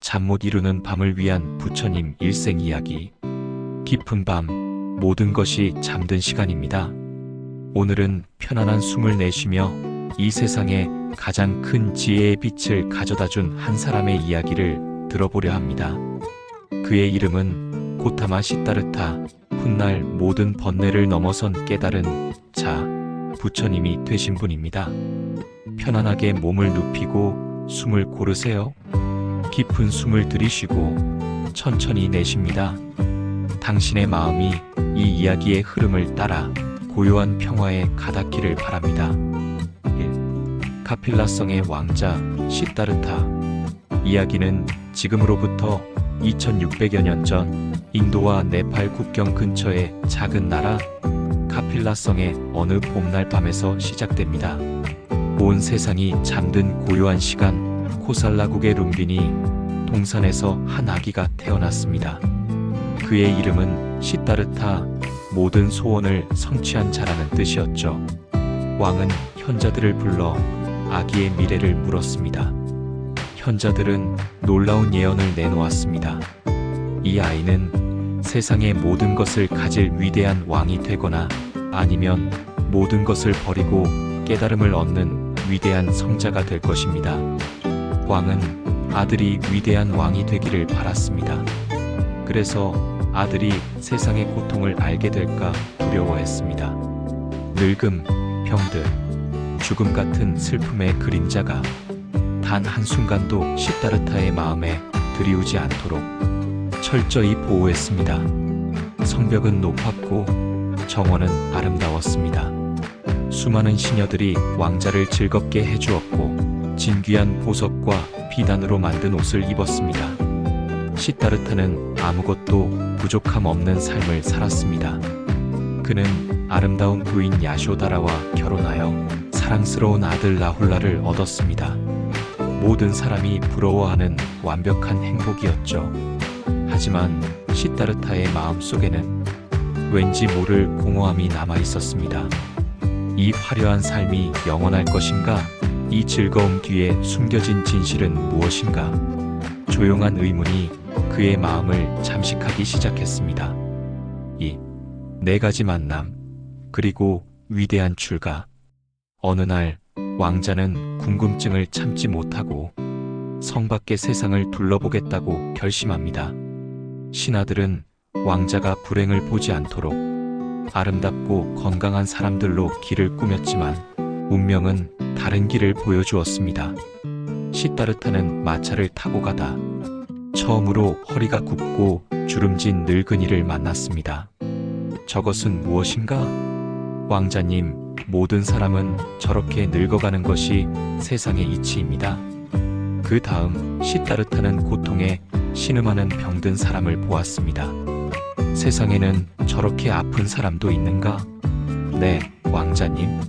잠 못 이루는 밤을 위한 부처님 일생 이야기. 깊은 밤, 모든 것이 잠든 시간입니다. 오늘은 편안한 숨을 내쉬며 이 세상에 가장 큰 지혜의 빛을 가져다준 한 사람의 이야기를 들어보려 합니다. 그의 이름은 고타마 시다르타, 훗날 모든 번뇌를 넘어선 깨달은 자, 부처님이 되신 분입니다. 편안하게 몸을 눕히고 숨을 고르세요. 깊은 숨을 들이쉬고 천천히 내쉽니다. 당신의 마음이 이 이야기의 흐름을 따라 고요한 평화에 가닿기를 바랍니다. 1. 카필라성의 왕자 시다르타. 이야기는 지금으로부터 2600여 년 전 인도와 네팔 국경 근처의 작은 나라 카필라성의 어느 봄날 밤에서 시작됩니다. 온 세상이 잠든 고요한 시간, 코살라국의 룸비니 동산에서 한 아기가 태어났습니다. 그의 이름은 시다르타, 모든 소원을 성취한 자라는 뜻이었죠. 왕은 현자들을 불러 아기의 미래를 물었습니다. 현자들은 놀라운 예언을 내놓았습니다. 이 아이는 세상의 모든 것을 가질 위대한 왕이 되거나 아니면 모든 것을 버리고 깨달음을 얻는 위대한 성자가 될 것입니다. 왕은 아들이 위대한 왕이 되기를 바랐습니다. 그래서 아들이 세상의 고통을 알게 될까 두려워했습니다. 늙음, 병들, 죽음 같은 슬픔의 그림자가 단 한순간도 시다르타의 마음에 들이우지 않도록 철저히 보호했습니다. 성벽은 높았고 정원은 아름다웠습니다. 수많은 시녀들이 왕자를 즐겁게 해주었고 진귀한 보석과 비단으로 만든 옷을 입었습니다. 시다르타는 아무것도 부족함 없는 삶을 살았습니다. 그는 아름다운 부인 야쇼다라와 결혼하여 사랑스러운 아들 라훌라를 얻었습니다. 모든 사람이 부러워하는 완벽한 행복이었죠. 하지만 시다르타의 마음속에는 왠지 모를 공허함이 남아 있었습니다. 이 화려한 삶이 영원할 것인가? 이 즐거움 뒤에 숨겨진 진실은 무엇인가? 조용한 의문이 그의 마음을 잠식하기 시작했습니다. 2. 네 가지 만남, 그리고 위대한 출가. 어느 날 왕자는 궁금증을 참지 못하고 성 밖의 세상을 둘러보겠다고 결심합니다. 신하들은 왕자가 불행을 보지 않도록 아름답고 건강한 사람들로 길을 꾸몄지만 운명은 다른 길을 보여주었습니다. 시다르타는 마차를 타고 가다 처음으로 허리가 굽고 주름진 늙은이를 만났습니다. 저것은 무엇인가? 왕자님, 모든 사람은 저렇게 늙어가는 것이 세상의 이치입니다. 그 다음 시다르타는 고통에 신음하는 병든 사람을 보았습니다. 세상에는 저렇게 아픈 사람도 있는가? 네, 왕자님.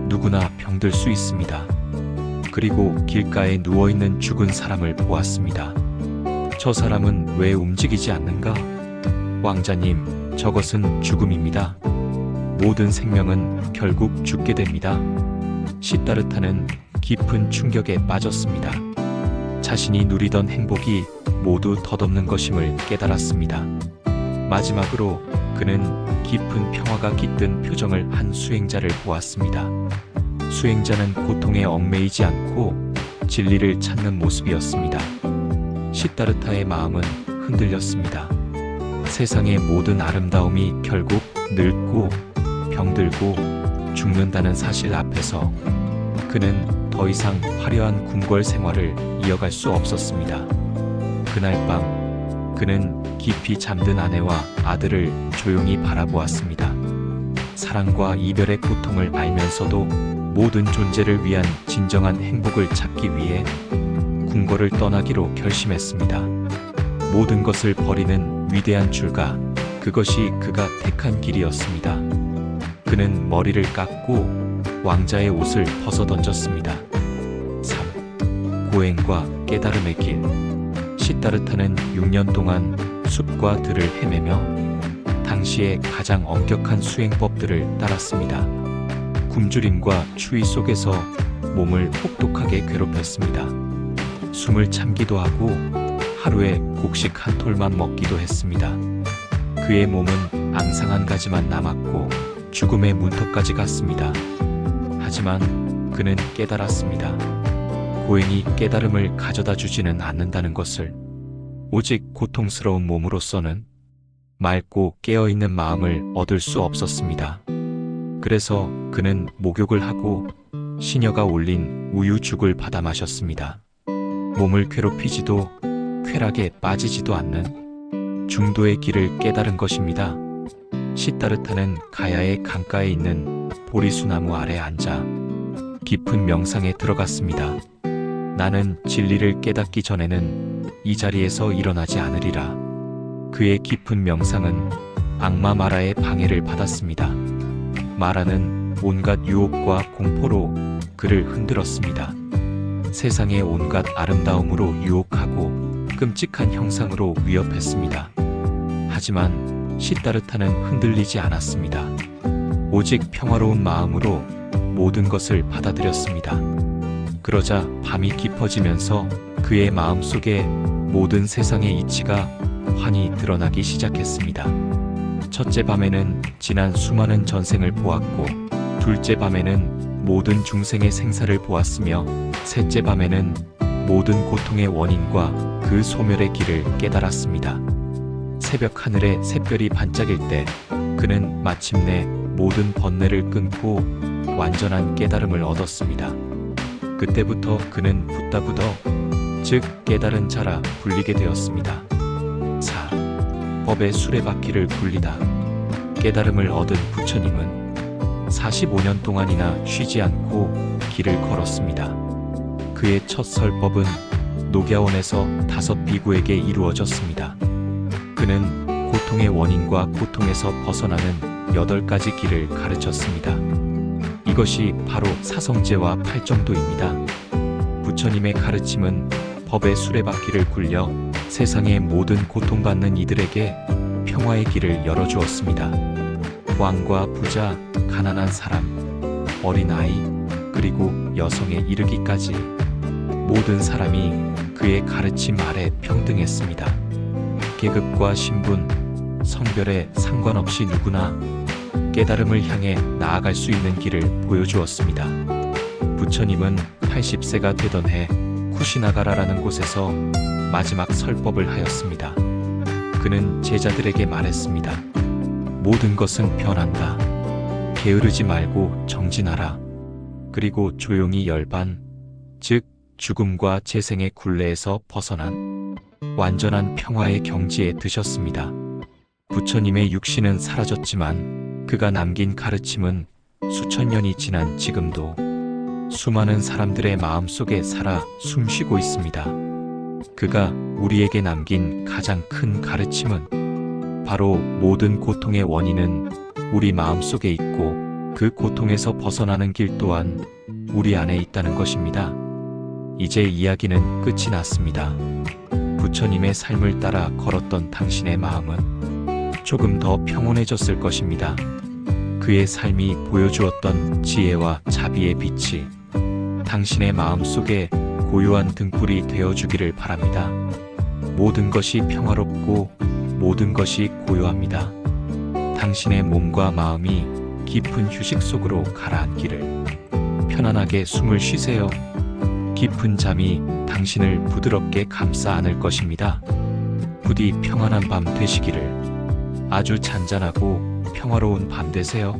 누구나 병들 수 있습니다. 그리고 길가에 누워있는 죽은 사람을 보았습니다. 저 사람은 왜 움직이지 않는가? 왕자님, 저것은 죽음입니다. 모든 생명은 결국 죽게 됩니다. 시다르타는 깊은 충격에 빠졌습니다. 자신이 누리던 행복이 모두 덧없는 것임을 깨달았습니다. 마지막으로 그는 깊은 평화가 깃든 표정을 한 수행자를 보았습니다. 수행자는 고통에 얽매이지 않고 진리를 찾는 모습이었습니다. 시다르타의 마음은 흔들렸습니다. 세상의 모든 아름다움이 결국 늙고 병들고 죽는다는 사실 앞에서 그는 더 이상 화려한 궁궐 생활을 이어갈 수 없었습니다. 그날 밤 그는 깊이 잠든 아내와 아들을 조용히 바라보았습니다. 사랑과 이별의 고통을 알면서도 모든 존재를 위한 진정한 행복을 찾기 위해 궁궐을 떠나기로 결심했습니다. 모든 것을 버리는 위대한 출가, 그것이 그가 택한 길이었습니다. 그는 머리를 깎고 왕자의 옷을 벗어던졌습니다. 3. 고행과 깨달음의 길. 시다르타는 6년 동안 숲과 들을 헤매며 당시의 가장 엄격한 수행법들을 따랐습니다. 굶주림과 추위 속에서 몸을 혹독하게 괴롭혔습니다. 숨을 참기도 하고 하루에 곡식 한 톨만 먹기도 했습니다. 그의 몸은 앙상한 가지만 남았고 죽음의 문턱까지 갔습니다. 하지만 그는 깨달았습니다. 고행이 깨달음을 가져다 주지는 않는다는 것을. 오직 고통스러운 몸으로서는 맑고 깨어있는 마음을 얻을 수 없었습니다. 그래서 그는 목욕을 하고 시녀가 올린 우유죽을 받아 마셨습니다. 몸을 괴롭히지도 쾌락에 빠지지도 않는 중도의 길을 깨달은 것입니다. 시타르타는 가야의 강가에 있는 보리수나무 아래 앉아 깊은 명상에 들어갔습니다. 나는 진리를 깨닫기 전에는 이 자리에서 일어나지 않으리라. 그의 깊은 명상은 악마 마라의 방해를 받았습니다. 마라는 온갖 유혹과 공포로 그를 흔들었습니다. 세상의 온갖 아름다움으로 유혹하고 끔찍한 형상으로 위협했습니다. 하지만 시타르타는 흔들리지 않았습니다. 오직 평화로운 마음으로 모든 것을 받아들였습니다. 그러자 밤이 깊어지면서 그의 마음속에 모든 세상의 이치가 환히 드러나기 시작했습니다. 첫째 밤에는 지난 수많은 전생을 보았고, 둘째 밤에는 모든 중생의 생사를 보았으며, 셋째 밤에는 모든 고통의 원인과 그 소멸의 길을 깨달았습니다. 새벽 하늘에 샛별이 반짝일 때 그는 마침내 모든 번뇌를 끊고 완전한 깨달음을 얻었습니다. 그때부터 그는 붓다부더, 즉 깨달은 자라 불리게 되었습니다. 4. 법의 수레바퀴를 굴리다. 깨달음을 얻은 부처님은 45년 동안이나 쉬지 않고 길을 걸었습니다. 그의 첫 설법은 녹야원에서 5 비구에게 이루어졌습니다. 그는 고통의 원인과 고통에서 벗어나는 8가지 길을 가르쳤습니다. 이것이 바로 사성제와 팔정도입니다. 부처님의 가르침은 법의 수레바퀴를 굴려 세상의 모든 고통받는 이들에게 평화의 길을 열어주었습니다. 왕과 부자, 가난한 사람, 어린아이, 그리고 여성에 이르기까지 모든 사람이 그의 가르침 아래 평등했습니다. 계급과 신분, 성별에 상관없이 누구나 깨달음을 향해 나아갈 수 있는 길을 보여주었습니다. 부처님은 80세가 되던 해 쿠시나가라라는 곳에서 마지막 설법을 하였습니다. 그는 제자들에게 말했습니다. 모든 것은 변한다. 게으르지 말고 정진하라. 그리고 조용히 열반, 즉 죽음과 재생의 굴레에서 벗어난 완전한 평화의 경지에 드셨습니다. 부처님의 육신은 사라졌지만 그가 남긴 가르침은 수천 년이 지난 지금도 수많은 사람들의 마음속에 살아 숨쉬고 있습니다. 그가 우리에게 남긴 가장 큰 가르침은 바로 모든 고통의 원인은 우리 마음속에 있고 그 고통에서 벗어나는 길 또한 우리 안에 있다는 것입니다. 이제 이야기는 끝이 났습니다. 부처님의 삶을 따라 걸었던 당신의 마음은 조금 더 평온해졌을 것입니다. 그의 삶이 보여주었던 지혜와 자비의 빛이 당신의 마음속에 고요한 등불이 되어주기를 바랍니다. 모든 것이 평화롭고 모든 것이 고요합니다. 당신의 몸과 마음이 깊은 휴식 속으로 가라앉기를. 편안하게 숨을 쉬세요. 깊은 잠이 당신을 부드럽게 감싸 안을 것입니다. 부디 평안한 밤 되시기를. 아주 잔잔하고 평화로운 밤 되세요.